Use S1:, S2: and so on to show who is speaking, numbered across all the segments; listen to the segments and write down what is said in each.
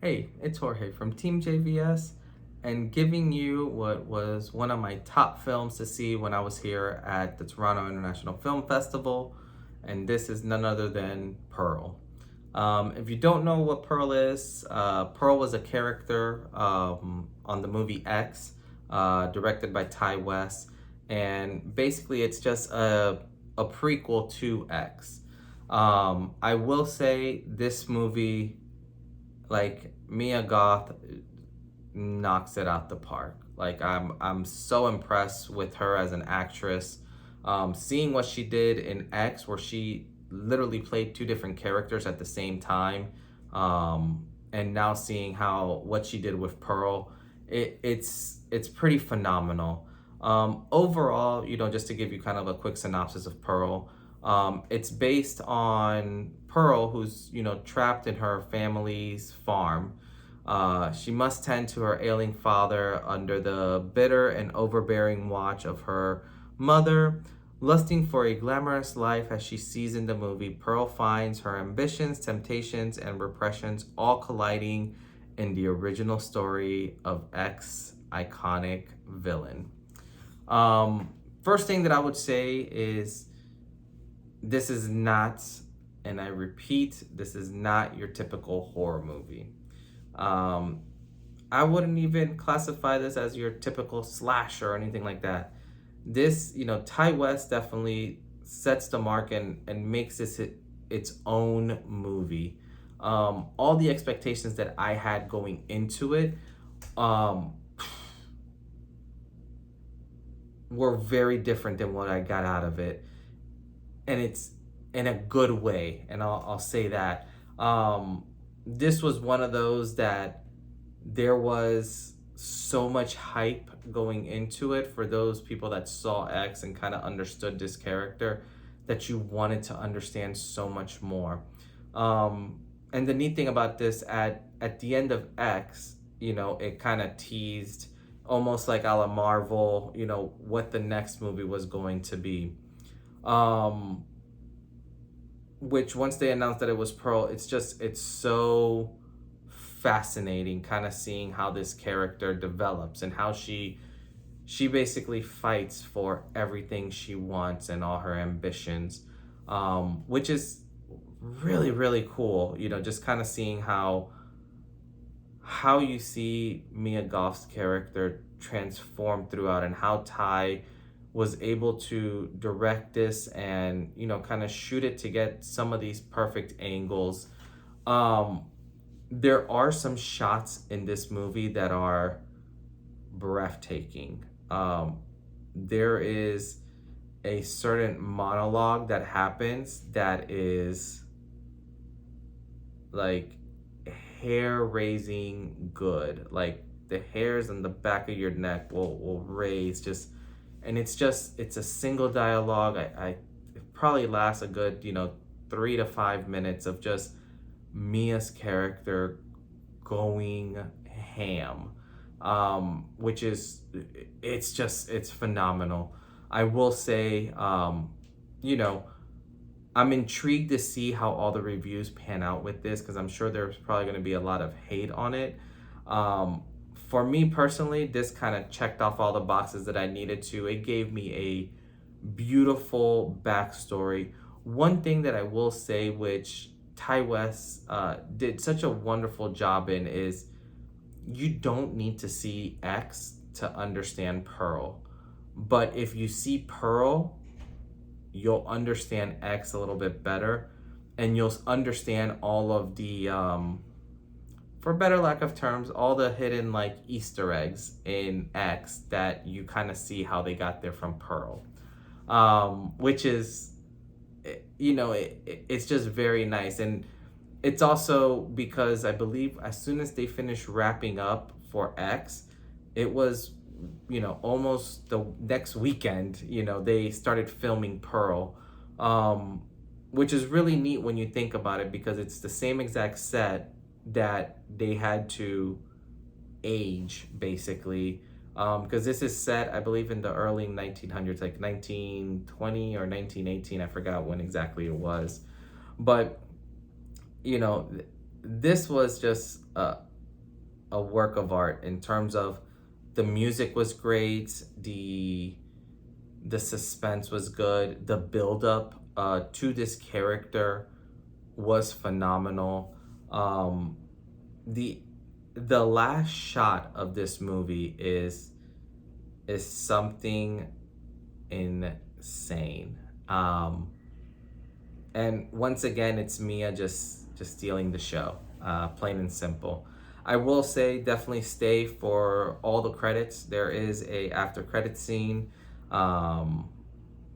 S1: Hey, it's Jorge from TeamJVS and giving you what was one of my top films to see when I was here at the Toronto International Film Festival, and this is none other than Pearl. If you don't know what Pearl is, Pearl was a character on the movie X, directed by Ty West, and basically it's just a prequel to X. I will say this movie, like, Mia Goth knocks it out the park. Like, I'm so impressed with her as an actress. Seeing what she did in X, where she literally played two different characters at the same time, and now seeing how what she did with Pearl, it's pretty phenomenal. Overall, just to give you kind of a quick synopsis of Pearl, it's based on Pearl, who's trapped in her family's farm. She must tend to her ailing father under the bitter and overbearing watch of her mother. Lusting for a glamorous life as she sees in the movie, Pearl finds her ambitions, temptations, and repressions all colliding in the original story of X iconic villain. First thing that I would say is this is not, and I repeat, this is not your typical horror movie. I wouldn't even classify this as your typical slasher or anything like that. This, Ty West definitely sets the mark and makes this its own movie. All the expectations that I had going into it were very different than what I got out of it. And it's in a good way, and I'll say that. This was one of those that there was so much hype going into it for those people that saw X and kind of understood this character, that you wanted to understand so much more. And the neat thing about this, at the end of X, it kind of teased, almost like a la Marvel, what the next movie was going to be. Which, once they announced that it was Pearl, it's so fascinating kind of seeing how this character develops and how she basically fights for everything she wants and all her ambitions, which is really, really cool. Just kind of seeing how you see Mia Goth's character transform throughout, and how Ty was able to direct this and kind of shoot it to get some of these perfect angles. There are some shots in this movie that are breathtaking. There is a certain monologue that happens that is like hair-raising good. Like, the hairs on the back of your neck will raise, and it's a single dialogue. It probably lasts a good 3 to 5 minutes of just Mia's character going ham, which is it's phenomenal. I will say, I'm intrigued to see how all the reviews pan out with this, because I'm sure there's probably going to be a lot of hate on it. For me personally, this kind of checked off all the boxes that I needed to. It gave me a beautiful backstory. One thing that I will say, which Ty West did such a wonderful job in, is you don't need to see X to understand Pearl. But if you see Pearl, you'll understand X a little bit better, and you'll understand all of the, for better lack of terms, all the hidden like Easter eggs in X that you kind of see how they got there from Pearl, which is, it's just very nice. And it's also because I believe as soon as they finished wrapping up for X, it was, almost the next weekend, they started filming Pearl, which is really neat when you think about it, because it's the same exact set that they had to age, basically, because this is set, I believe, in the early 1900s, like 1920 or 1918. I forgot when exactly it was, but this was just a work of art in terms of the music was great, the suspense was good, the build up to this character was phenomenal. The last shot of this movie is something insane. And once again, it's Mia just stealing the show, plain and simple. I will say definitely stay for all the credits. There is a after credit scene, so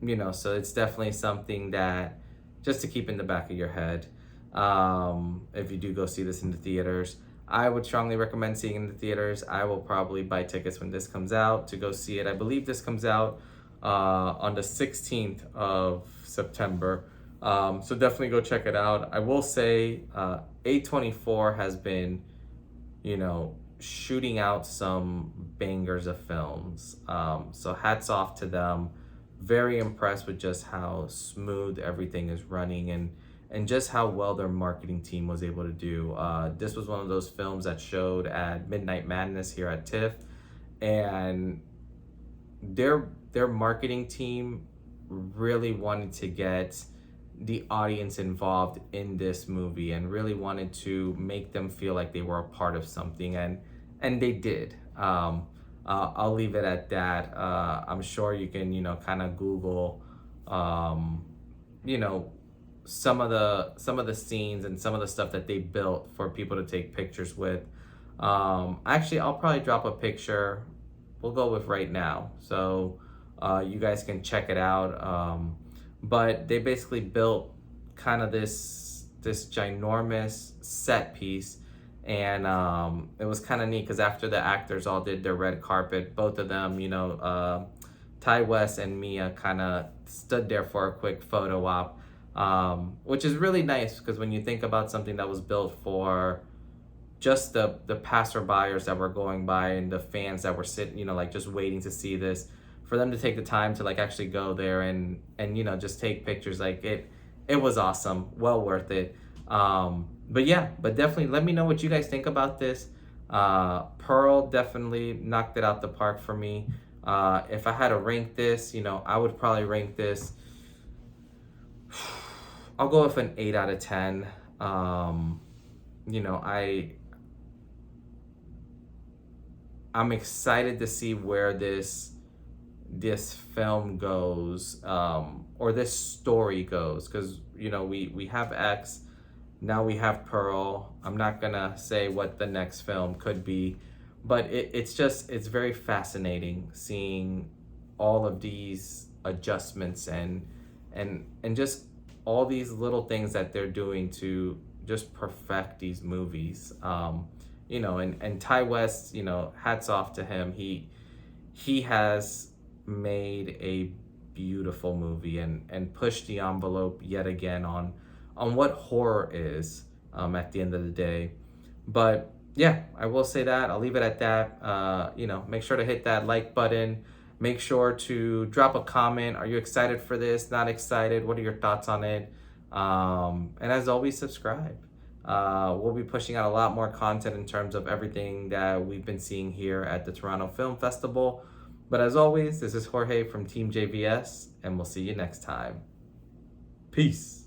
S1: it's definitely something that just to keep in the back of your head. If you do go see this in the theaters, I would strongly recommend seeing it in the theaters. I will probably buy tickets when this comes out to go see it. I believe this comes out on the 16th of September. So definitely go check it out. I will say A24 has been, shooting out some bangers of films. So hats off to them. Very impressed with just how smooth everything is running and just how well their marketing team was able to do. This was one of those films that showed at Midnight Madness here at TIFF, and their marketing team really wanted to get the audience involved in this movie and really wanted to make them feel like they were a part of something, and they did. I'll leave it at that. I'm sure you can kind of Google some of the scenes and some of the stuff that they built for people to take pictures with. Actually, I'll probably drop a picture. We'll go with right now, so you guys can check it out. But they basically built kind of this ginormous set piece, and it was kind of neat because after the actors all did their red carpet, both of them, Ty West and Mia, kind of stood there for a quick photo op, which is really nice because when you think about something that was built for just the passerbyers that were going by and the fans that were sitting, just waiting to see this, for them to take the time to actually go there and just take pictures, it was awesome, well worth it. But definitely let me know what you guys think about this. Pearl definitely knocked it out the park for me. If I had to rank this, I would probably rank this, I'll go with an 8 out of 10. I'm excited to see where this film goes, or this story goes, because we have X, now we have Pearl. I'm not gonna say what the next film could be, but it's very fascinating seeing all of these adjustments and just all these little things that they're doing to just perfect these movies. And Ty West, hats off to him. He has made a beautiful movie and pushed the envelope yet again on what horror is, at the end of the day. But yeah, I will say that. I'll leave it at that. Make sure to hit that like button. Make sure to drop a comment. Are you excited for this? Not excited? What are your thoughts on it? And as always, subscribe. We'll be pushing out a lot more content in terms of everything that we've been seeing here at the Toronto Film Festival. But as always, this is Jorge from TeamJVS, and we'll see you next time. Peace.